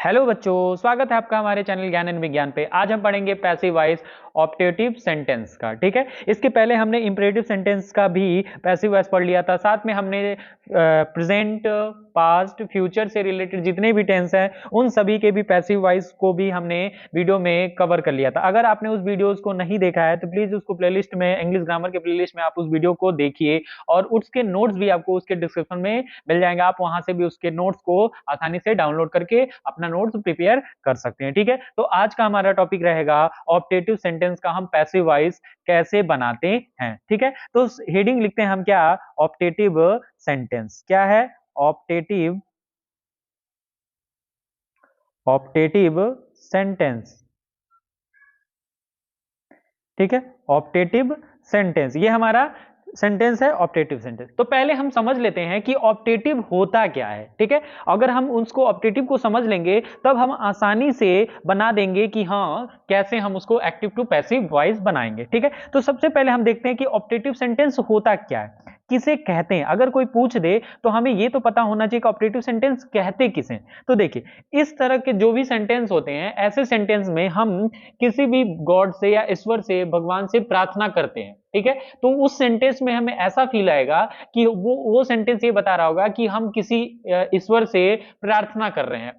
Hello बच्चों, स्वागत है आपका हमारे चैनल ज्ञान एंड विज्ञान पे। आज हम पढ़ेंगे पैसिव वॉइस ऑप्टेटिव सेंटेंस का। ठीक है, इसके पहले हमने इंपरेटिव सेंटेंस का भी पैसिव वॉइस पढ़ लिया था। साथ में हमने प्रेजेंट, पास्ट, फ्यूचर से रिलेटेड जितने भी टेंस हैं उन सभी के भी पैसिव वॉइस को भी हमने वीडियो में कवर कर लिया था। अगर आपने उस वीडियोस को नहीं देखा है तो प्लीज उसको प्लेलिस्ट में, इंग्लिश ग्रामर के प्लेलिस्ट में आप उस वीडियो को देखिए और उसके नोट्स भी आपको उसके डिस्क्रिप्शन में मिल जाएंगे। आप वहां से भी उसके नोट्स को आसानी से डाउनलोड करके अपना नोट्स प्रिपेयर कर सकते हैं। ठीक है, तो आज का हमारा टॉपिक रहेगा ऑप्टेटिव सेंटेंस का हम पैसिव वॉइस कैसे बनाते हैं। ठीक है, तो हेडिंग लिखते हैं हम क्या, ऑप्टेटिव सेंटेंस। क्या है? Optative, optative sentence. ठीक है, ऑप्टेटिव सेंटेंस ये हमारा सेंटेंस है, ऑप्टेटिव सेंटेंस। तो पहले हम समझ लेते हैं कि ऑप्टेटिव होता क्या है। ठीक है, अगर हम उसको ऑप्टेटिव को समझ लेंगे तब हम आसानी से बना देंगे कि हाँ कैसे हम उसको एक्टिव टू पैसिव वॉइस बनाएंगे। ठीक है, तो सबसे पहले हम देखते हैं कि ऑप्टेटिव सेंटेंस होता क्या है, किसे कहते हैं। अगर कोई पूछ दे तो हमें ये तो पता होना चाहिए कि ऑप्टेटिव सेंटेंस कहते किसे। तो देखिए, इस तरह के जो भी सेंटेंस होते हैं, ऐसे सेंटेंस में हम किसी भी गॉड से या ईश्वर से, भगवान से प्रार्थना करते हैं। ठीक है, तो उस सेंटेंस में हमें ऐसा फील आएगा कि वो सेंटेंस ये बता रहा होगा कि हम किसी ईश्वर से प्रार्थना कर रहे हैं।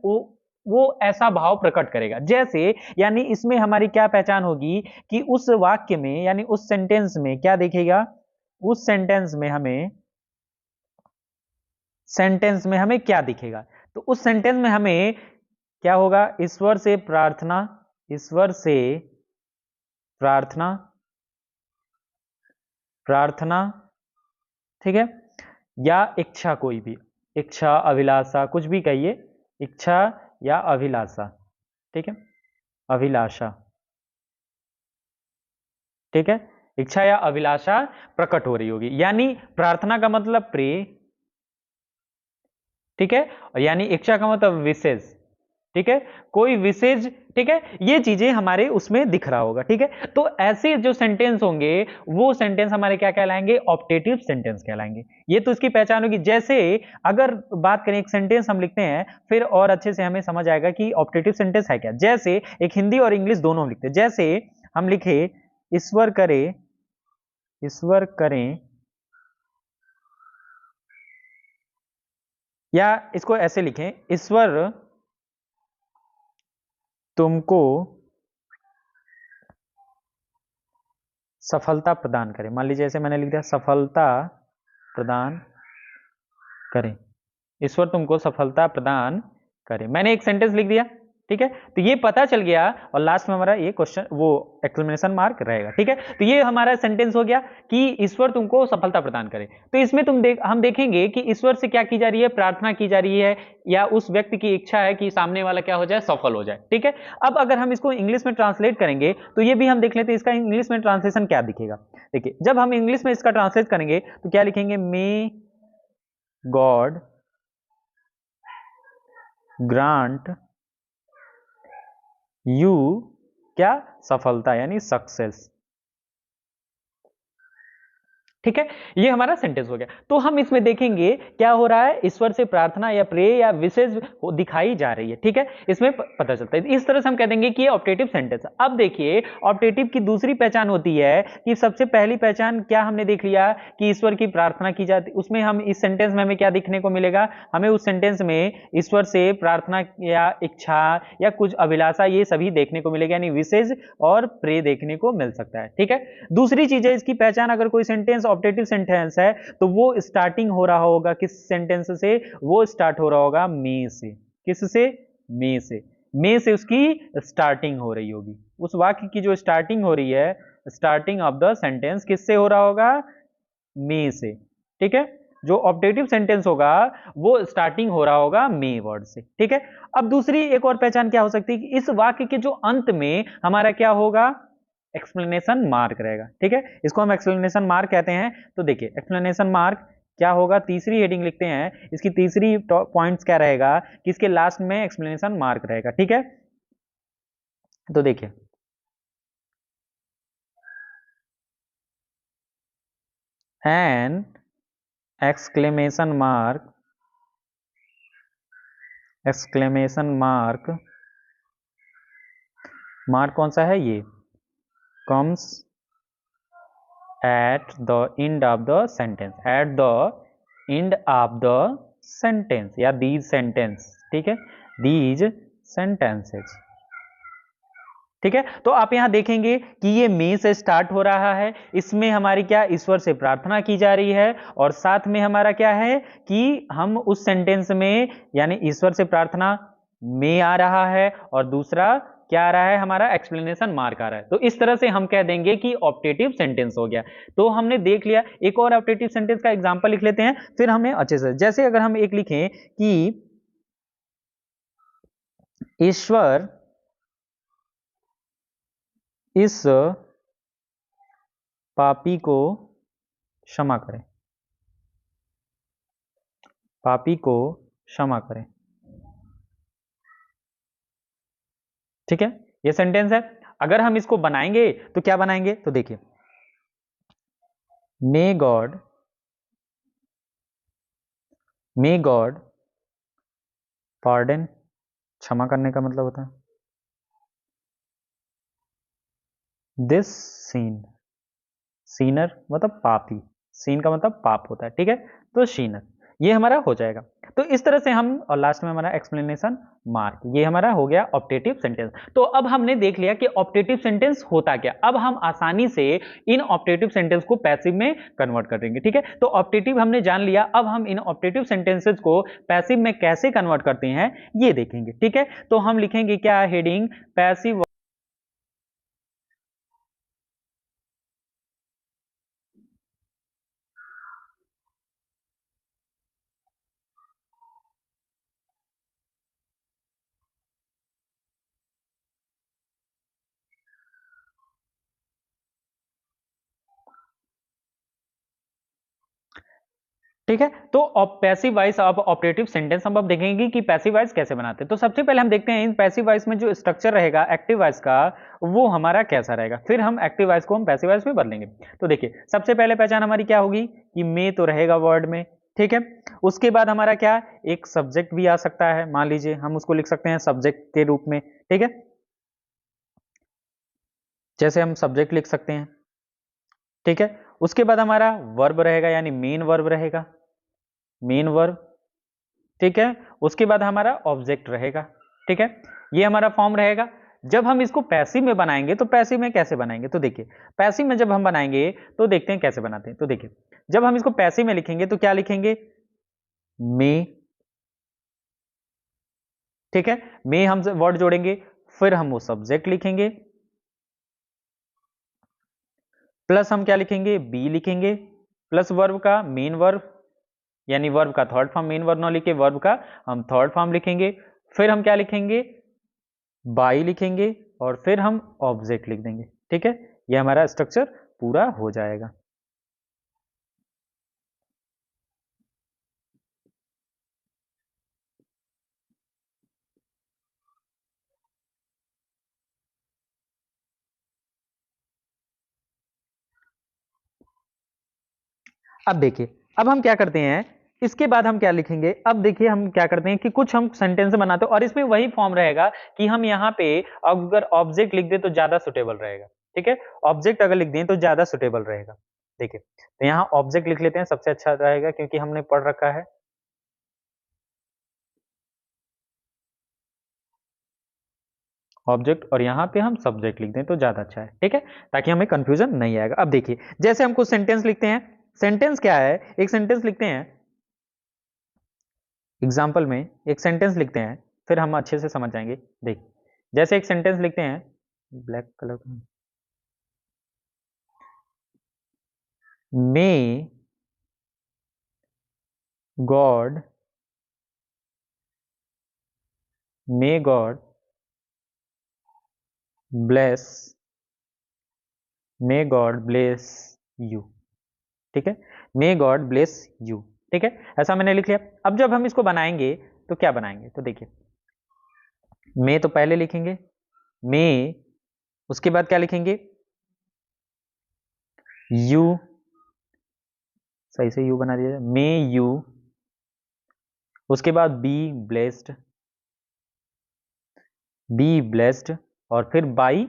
वो ऐसा भाव प्रकट करेगा। जैसे यानी इसमें हमारी क्या पहचान होगी कि उस वाक्य में यानी उस सेंटेंस में क्या दिखेगा, उस सेंटेंस में हमें क्या दिखेगा। तो उस सेंटेंस में हमें क्या होगा, ईश्वर से प्रार्थना, ईश्वर से प्रार्थना, प्रार्थना। ठीक है, या इच्छा, कोई भी इच्छा, अभिलाषा, कुछ भी कहिए, इच्छा या अभिलाषा। ठीक है, अभिलाषा। ठीक है, इच्छा या अभिलाषा प्रकट हो रही होगी, यानी प्रार्थना का मतलब प्रे। ठीक है, यानी इच्छा का मतलब विशेष। ठीक है, कोई विशेष। ठीक है, ये चीजें हमारे उसमें दिख रहा होगा। ठीक है, तो ऐसे जो सेंटेंस होंगे वो सेंटेंस हमारे क्या कहलाएंगे, ऑप्टेटिव सेंटेंस कहलाएंगे। ये तो इसकी पहचान होगी। जैसे अगर बात करें, एक सेंटेंस हम लिखते हैं फिर और अच्छे से हमें समझ आएगा कि ऑप्टेटिव सेंटेंस है क्या। जैसे एक हिंदी और इंग्लिश दोनों हम लिखते हैं। जैसे हम लिखे, ईश्वर करे, ईश्वर करें, या इसको ऐसे लिखें, ईश्वर तुमको सफलता प्रदान करें। मान लीजिए ऐसे मैंने लिख दिया, सफलता प्रदान करें, ईश्वर तुमको सफलता प्रदान करे। मैंने एक सेंटेंस लिख दिया। ठीक है, तो ये पता चल गया और लास्ट में हमारा ये क्वेश्चन, वो एक्सक्लेमेशन मार्क रहेगा। ठीक है, तो ये हमारा सेंटेंस हो गया कि ईश्वर तुमको सफलता प्रदान करे। तो इसमें हम देखेंगे कि ईश्वर से क्या की जा रही है, प्रार्थना की जा रही है, या उस व्यक्ति की इच्छा है कि सामने वाला क्या हो जाए, सफल हो जाए। ठीक है, अब अगर हम इसको इंग्लिश में ट्रांसलेट करेंगे तो ये भी हम देख लेते हैं इसका इंग्लिश में ट्रांसलेशन क्या दिखेगा। देखिए, जब हम इंग्लिश में इसका ट्रांसलेट करेंगे तो क्या लिखेंगे, मे गॉड ग्रांट यू क्या, सफलता यानी सक्सेस। ठीक है, ये हमारा सेंटेंस हो गया। तो हम इसमें देखेंगे क्या हो रहा है, ईश्वर से प्रार्थना या प्रे या विशेष दिखाई जा रही है। ठीक है, इसमें पता चलता है। इस तरह से हम कह देंगे कि ये ऑप्टेटिव सेंटेंस है। अब देखिए, ऑप्टेटिव की दूसरी पहचान होती है कि सबसे पहली पहचान क्या हमने देख लिया कि ईश्वर की प्रार्थना की जाती, उसमें हम इस सेंटेंस में हमें क्या दिखने को मिलेगा, हमें उस सेंटेंस में ईश्वर से प्रार्थना या इच्छा या कुछ अभिलाषा ये सभी देखने को मिलेगा, यानी विशेष और प्रे देखने को मिल सकता है। ठीक है, दूसरी चीज है इसकी पहचान, अगर कोई सेंटेंस ऑप्टेटिव सेंटेंस है तो वो स्टार्टिंग हो रहा होगा किस सेंटेंस से, वो स्टार्ट हो रहा होगा मे से। किससे? मे से। मे से उसकी स्टार्टिंग हो रही होगी, उस वाक्य की जो स्टार्टिंग हो रही है, स्टार्टिंग ऑफ द सेंटेंस किससे हो रहा होगा, मे से। ठीक है, जो ऑप्टेटिव सेंटेंस होगा वो स्टार्टिंग हो रहा होगा मे वर्ड से। ठीक है, अब दूसरी एक और पहचान क्या हो सकती है कि इस वाक्य के जो अंत में हमारा क्या होगा, एक्सप्लेनेशन मार्क रहेगा। ठीक है, इसको हम एक्सप्लेनेशन मार्क कहते हैं। तो देखिए, एक्सप्लेनेशन मार्क क्या होगा, तीसरी हेडिंग लिखते हैं, इसकी तीसरी पॉइंट्स क्या रहेगा कि इसके लास्ट में एक्सप्लेनेशन मार्क रहेगा। ठीक है, तो देखिए, an exclamation mark exclamation mark, mark कौन सा है ये, comes at the end of the sentence, at the end of the sentence या दीज सेंटेंस, ठीक है, दीज सेंटेंसेज, ठीक है। तो आप यहां देखेंगे कि ये मे से स्टार्ट हो रहा है, इसमें हमारी क्या ईश्वर से प्रार्थना की जा रही है, और साथ में हमारा क्या है कि हम उस सेंटेंस में यानी ईश्वर से प्रार्थना में आ रहा है, और दूसरा क्या आ रहा है, हमारा एक्सप्लेनेशन मार्क आ रहा है। तो इस तरह से हम कह देंगे कि ऑप्टेटिव सेंटेंस हो गया। तो हमने देख लिया, एक और ऑप्टेटिव सेंटेंस का एग्जांपल लिख लेते हैं, फिर हमें अच्छे से, जैसे अगर हम एक लिखें कि ईश्वर इस पापी को क्षमा करें, पापी को क्षमा करें, ठीक है, ये सेंटेंस है। अगर हम इसको बनाएंगे तो क्या बनाएंगे, तो देखिए, मे गॉड पार्डन, क्षमा करने का मतलब होता है दिस सीन, सीनर मतलब पापी, सीन का मतलब पाप होता है, ठीक है, तो सीनर, ये हमारा हो जाएगा। तो इस तरह से हम, और लास्ट में हमारा एक्सप्लेनेशन मार्क, ये हमारा हो गया ऑप्टेटिव सेंटेंस। तो अब हमने देख लिया कि ऑप्टेटिव सेंटेंस होता क्या, अब हम आसानी से इन ऑप्टेटिव सेंटेंस को पैसिव में कन्वर्ट कर देंगे, ठीक है। तो ऑप्टेटिव हमने जान लिया, अब हम इन ऑप्टेटिव सेंटेंसेस को पैसिव में कैसे कन्वर्ट करते हैं ये देखेंगे, ठीक है। तो हम लिखेंगे क्या, हेडिंग पैसिव, ठीक है। तो पैसिव वॉइस अब ऑपरेटिव सेंटेंस हम अब देखेंगे कि पैसिव वॉइस कैसे बनाते हैं। तो सबसे पहले हम देखते हैं इन पैसिव वॉइस में जो स्ट्रक्चर रहेगा एक्टिव वॉइस का, वो हमारा कैसा रहेगा, फिर हम एक्टिव वॉइस को हम पैसिव वॉइस में बदलेंगे। तो देखिए, सबसे पहले पहचान हमारी क्या होगी कि मे तो रहेगा वर्ड में, ठीक है। उसके बाद हमारा क्या, एक सब्जेक्ट भी आ सकता है, मान लीजिए हम उसको लिख सकते हैं सब्जेक्ट के रूप में, ठीक है, जैसे हम सब्जेक्ट लिख सकते हैं, ठीक है। उसके बाद हमारा वर्ब रहेगा, यानी मेन वर्ब रहेगा, मेन वर्ब, ठीक है। उसके बाद हमारा ऑब्जेक्ट रहेगा, ठीक है, ये हमारा फॉर्म रहेगा। जब हम इसको पैसिव में बनाएंगे तो पैसिव में कैसे बनाएंगे, तो देखिए, पैसिव में जब हम बनाएंगे तो देखते हैं कैसे बनाते हैं। तो देखिए, जब हम इसको पैसिव में लिखेंगे तो क्या लिखेंगे, मे, ठीक है, मे हम वर्ड जोड़ेंगे, फिर हम वो सब्जेक्ट लिखेंगे, प्लस हम क्या लिखेंगे, बी लिखेंगे, प्लस वर्ब का मेन वर्ब, यानी वर्ब का थर्ड फॉर्म, मेन वर्ब ना लिखे वर्ब का हम थर्ड फॉर्म लिखेंगे, फिर हम क्या लिखेंगे, बाई लिखेंगे, और फिर हम ऑब्जेक्ट लिख देंगे, ठीक है। ये हमारा स्ट्रक्चर पूरा हो जाएगा। अब देखिए, अब हम क्या करते हैं, इसके बाद हम क्या लिखेंगे, अब देखिए हम क्या करते हैं कि कुछ हम सेंटेंस बनाते हैं और इसमें वही फॉर्म रहेगा कि हम यहाँ पे अगर ऑब्जेक्ट लिख दें तो ज्यादा सुटेबल रहेगा, ठीक है, ऑब्जेक्ट अगर लिख दें तो ज्यादा सुटेबल रहेगा। देखिए, तो यहाँ ऑब्जेक्ट लिख लेते हैं, सबसे अच्छा रहेगा क्योंकि हमने पढ़ रखा है ऑब्जेक्ट, और यहाँ पे हम सब्जेक्ट लिख दें तो ज्यादा अच्छा है, ठीक है, ताकि हमें कंफ्यूजन नहीं आएगा। अब देखिए, जैसे हम कुछ सेंटेंस लिखते हैं, सेंटेंस क्या है, एक सेंटेंस लिखते हैं, एग्जाम्पल में एक सेंटेंस लिखते हैं, फिर हम अच्छे से समझ जाएंगे। देख, जैसे एक सेंटेंस लिखते हैं, black colour, may God, may God bless, may God bless you, ठीक है, मे गॉड ब्लेस यू, ठीक है, ऐसा मैंने लिख लिया। अब जब हम इसको बनाएंगे तो क्या बनाएंगे, तो देखिए, मे तो पहले लिखेंगे, मे, उसके बाद क्या लिखेंगे, यू, सही से यू बना दिया, मे यू, उसके बाद बी ब्लेस्ड, बी ब्लेस्ड और फिर बाई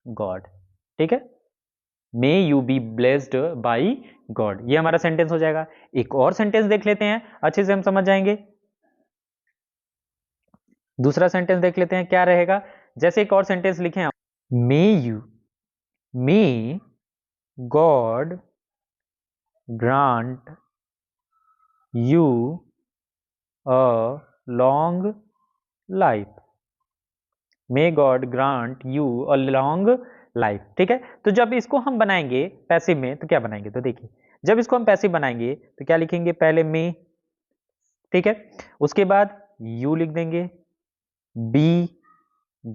गॉड, ठीक है, may you be blessed by God, ये हमारा सेंटेंस हो जाएगा। एक और सेंटेंस देख लेते हैं, अच्छे से हम समझ जाएंगे। दूसरा सेंटेंस देख लेते हैं क्या रहेगा। जैसे एक और सेंटेंस लिखे हम, may God grant you a long life, may God grant you a long life, ठीक है। तो जब इसको हम बनाएंगे पैसिव में तो क्या बनाएंगे, तो देखिए जब इसको हम पैसिव बनाएंगे तो क्या लिखेंगे, पहले मे, ठीक है, उसके बाद यू लिख देंगे, बी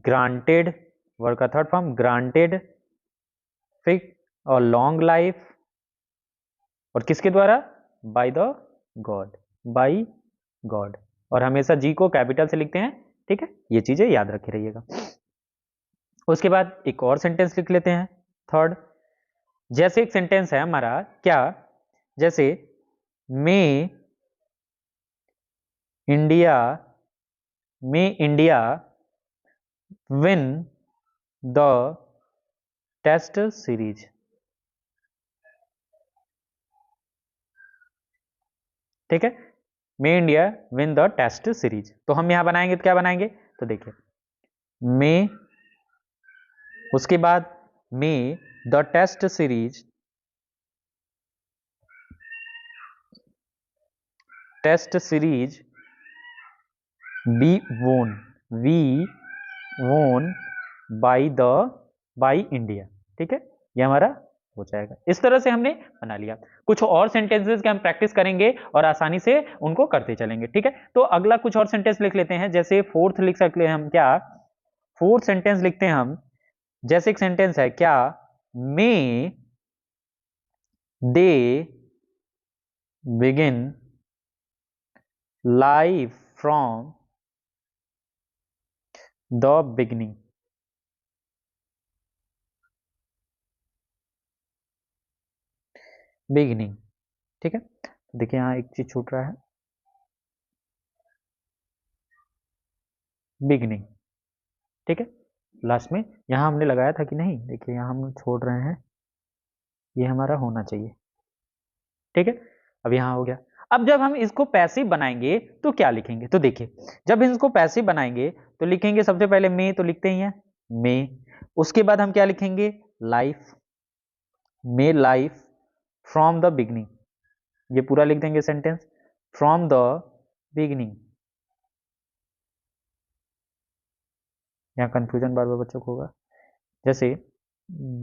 ग्रांटेड, वर्ड का थर्ड फॉर्म ग्रांटेड, फिर और लॉन्ग लाइफ, और किसके द्वारा, by the God, by God, और हमेशा जी को कैपिटल से लिखते हैं, ठीक है, ये चीजें याद रखे रहिएगा। उसके बाद एक और सेंटेंस लिख लेते हैं थर्ड। जैसे एक सेंटेंस है हमारा क्या, जैसे may India, may India win the test series, ठीक है, may India win the test series. तो हम यहां बनाएंगे तो क्या बनाएंगे, तो देखिए में, उसके बाद may the test series, test series be won, we won by India, ठीक है, ये हमारा हो जाएगा। इस तरह से हमने बना लिया। कुछ और सेंटेंसेस के हम प्रैक्टिस करेंगे और आसानी से उनको करते चलेंगे, ठीक है। तो अगला कुछ और सेंटेंस लिख लेते हैं। जैसे फोर्थ लिख सकते हैं हम क्या, फोर्थ सेंटेंस लिखते हैं हम। जैसे एक सेंटेंस है क्या, may they begin life from the beginning, beginning, ठीक है। देखिए यहां एक चीज छूट रहा है, बिगिनिंग, ठीक है, लास्ट में यहां हमने लगाया था कि नहीं, देखिए यहां हम छोड़ रहे हैं, ये हमारा होना चाहिए, ठीक है। अब यहां हो गया। अब जब हम इसको पैसिव बनाएंगे तो क्या लिखेंगे, तो देखिए जब इसको पैसिव बनाएंगे तो लिखेंगे सबसे पहले मे, तो लिखते ही हैं मे, उसके बाद हम क्या लिखेंगे, life, may life from the beginning, ये पूरा लिख देंगे सेंटेंस, फ्रॉम द बिगनिंग। यहाँ कंफ्यूजन बार बार बच्चों को होगा, जैसे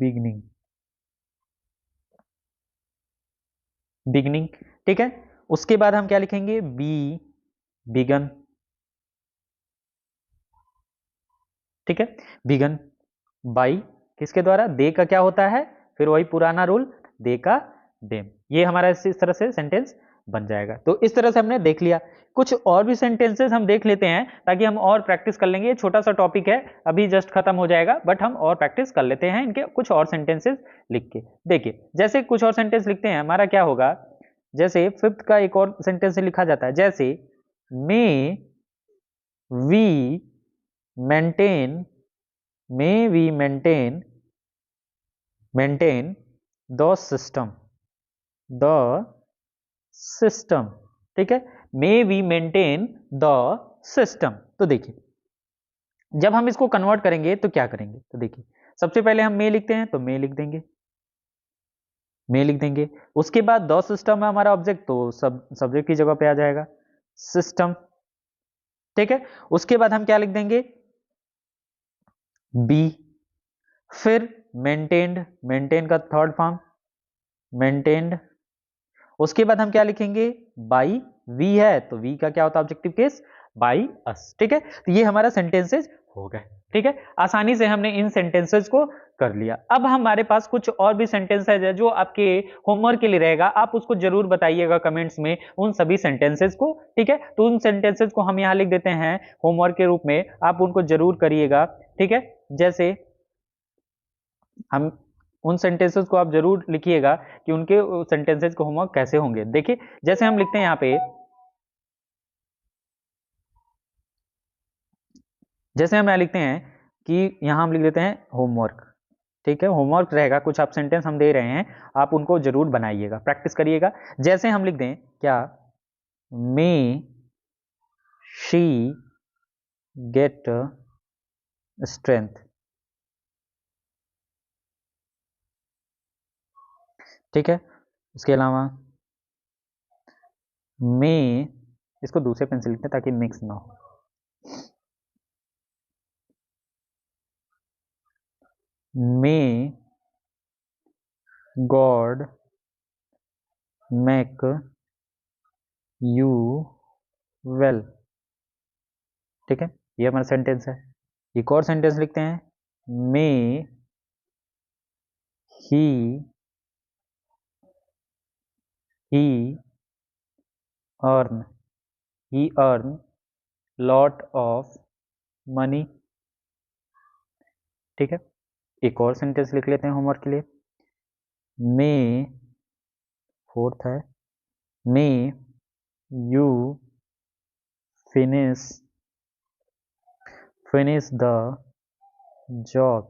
बिगनिंग, बिगनिंग, ठीक है। उसके बाद हम क्या लिखेंगे, बी बिगन, ठीक है, बिगन बाई किसके द्वारा, दे का क्या होता है, फिर वही पुराना रूल, दे का देम, ये हमारा इस तरह से सेंटेंस बन जाएगा। तो इस तरह से हमने देख लिया। कुछ और भी सेंटेंसेस हम देख लेते हैं ताकि हम और प्रैक्टिस कर लेंगे। ये छोटा सा टॉपिक है, अभी जस्ट खत्म हो जाएगा, बट हम और प्रैक्टिस कर लेते हैं इनके कुछ और सेंटेंसेस लिख के। देखिए जैसे कुछ और सेंटेंस लिखते हैं, हमारा क्या होगा, जैसे फिफ्थ का एक और सेंटेंस लिखा जाता है, जैसे may we maintain, may we maintain the system, the system, ठीक है, may we maintain the system. तो देखिए जब हम इसको कन्वर्ट करेंगे तो क्या करेंगे, तो देखिए सबसे पहले हम मे लिखते हैं तो मे लिख देंगे, मे लिख देंगे, उसके बाद द सिस्टम है हमारा ऑब्जेक्ट, तो सब्जेक्ट की जगह पे आ जाएगा सिस्टम, ठीक है। उसके बाद हम क्या लिख देंगे, बी, फिर मेंटेन्ड, मेंटेन का थर्ड फॉर्म मेंटेन्ड, उसके बाद हम क्या लिखेंगे, बाई, वी है तो वी का क्या होता है ऑब्जेक्टिव केस, बाई अस, ठीक है। तो ये हमारा सेंटेंसेस हो गए, ठीक है। आसानी से हमने इन सेंटेंसेस को कर लिया। अब हमारे पास कुछ और भी सेंटेंसेस है जो आपके होमवर्क के लिए रहेगा, आप उसको जरूर बताइएगा कमेंट्स में उन सभी सेंटेंसेस को, ठीक है। तो उन सेंटेंसेस को हम यहां लिख देते हैं होमवर्क के रूप में, आप उनको जरूर करिएगा, ठीक है। जैसे हम उन सेंटेंसेस को आप जरूर लिखिएगा कि उनके सेंटेंसेस को होमवर्क कैसे होंगे। देखिए जैसे हम लिखते हैं यहाँ पे, जैसे हम यहाँ लिखते हैं कि यहाँ हम लिख देते हैं होमवर्क, ठीक है, होमवर्क रहेगा, कुछ आप सेंटेंस हम दे रहे हैं, आप उनको जरूर बनाइएगा, प्रैक्टिस करिएगा। जैसे हम लिख दें क्या, मे शी गेट स्ट्रेंथ, ठीक है। उसके अलावा मे, इसको दूसरे पेन से लिखते हैं ताकि मिक्स ना हो, may God make you well, ठीक है, ये हमारा सेंटेंस है। एक और सेंटेंस लिखते हैं, मे ही अर्न लॉट ऑफ मनी, ठीक है। एक और सेंटेंस लिख लेते हैं होमवर्क के लिए, मे, फोर्थ है, may you finish the job.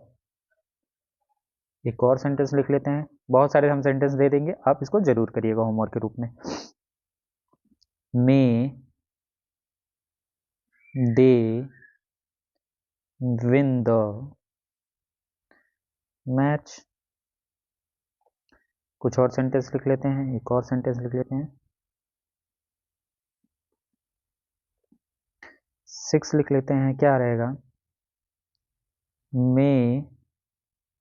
एक और सेंटेंस लिख लेते हैं, बहुत सारे हम सेंटेंस दे देंगे, आप इसको जरूर करिएगा होमवर्क के रूप में। मे दे विन द मैच। कुछ और सेंटेंस लिख लेते हैं, एक और सेंटेंस लिख लेते हैं, 6 लिख लेते हैं, क्या रहेगा, may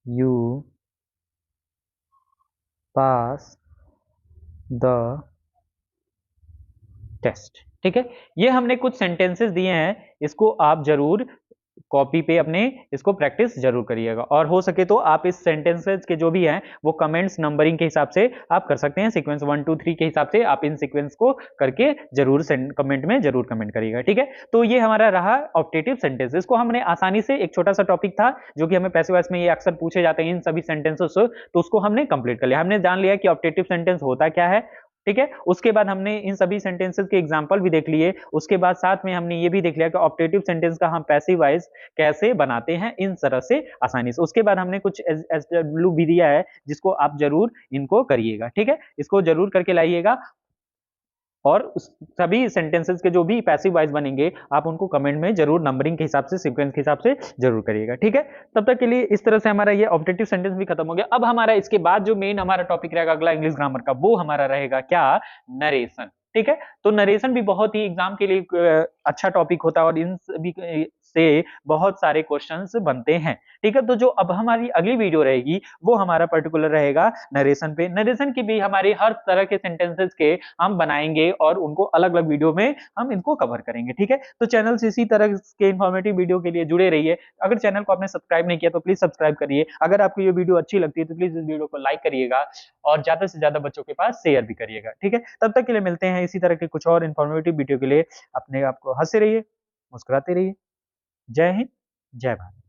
you pass the test, ठीक है। ये हमने कुछ सेंटेंसेस दिए हैं, इसको आप जरूर कॉपी पे अपने इसको प्रैक्टिस जरूर करिएगा, और हो सके तो आप इस सेंटेंसेस के जो भी हैं वो कमेंट्स नंबरिंग के हिसाब से आप कर सकते हैं, सीक्वेंस 1 2 3 के हिसाब से आप इन सीक्वेंस को करके जरूर कमेंट में जरूर कमेंट करिएगा, ठीक है। तो ये हमारा रहा ऑप्टेटिव सेंटेंस, इसको हमने आसानी से, एक छोटा सा टॉपिक था जो कि हमें पैसिव वॉइस में ये अक्सर पूछे जाते हैं इन सभी सेंटेंसेस, तो उसको हमने कंप्लीट कर लिया, हमने जान लिया कि ऑप्टेटिव सेंटेंस होता क्या है, ठीक है। उसके बाद हमने इन सभी सेंटेंसेस के एग्जांपल भी देख लिए, उसके बाद साथ में हमने ये भी देख लिया कि ऑप्टेटिव सेंटेंस का हम पैसिव वॉइस कैसे बनाते हैं इन तरह से आसानी से। उसके बाद हमने कुछ एसडब्ल्यू भी दिया है जिसको आप जरूर इनको करिएगा, ठीक है, इसको जरूर करके लाइएगा, और सभी सेंटेंसेस के जो भी पैसिव वॉइस बनेंगे आप उनको कमेंट में जरूर नंबरिंग के हिसाब से, सीक्वेंस के हिसाब से जरूर करिएगा, ठीक है। तब तक के लिए इस तरह से हमारा ये ऑब्जेक्टिव सेंटेंस भी खत्म हो गया। अब हमारा इसके बाद जो मेन हमारा टॉपिक रहेगा अगला इंग्लिश ग्रामर का, वो हमारा रहेगा क्या, नरेशन, ठीक है। तो नरेशन भी बहुत ही एग्जाम के लिए अच्छा टॉपिक होता है, और इन सभी से बहुत सारे क्वेश्चंस बनते हैं, ठीक है। तो जो अब हमारी अगली वीडियो रहेगी वो हमारा पर्टिकुलर रहेगा नरेशन पे। नरेशन की भी हमारी हर तरह के सेंटेंसेस के हम बनाएंगे और उनको अलग अलग वीडियो में हम इनको कवर करेंगे, ठीक है। तो चैनल से इसी तरह के इंफॉर्मेटिव वीडियो के लिए जुड़े रहिए। अगर चैनल को आपने सब्सक्राइब नहीं किया तो प्लीज सब्सक्राइब करिए। अगर आपको ये वीडियो अच्छी लगती है तो प्लीज इस वीडियो को लाइक करिएगा और ज्यादा से ज्यादा बच्चों के पास शेयर भी करिएगा, ठीक है। तब तक के लिए मिलते हैं इसी तरह के कुछ और इंफॉर्मेटिव वीडियो के लिए। अपने आप को हंसते रहिए, मुस्कुराते रहिए। जय हिंद, जय भारत।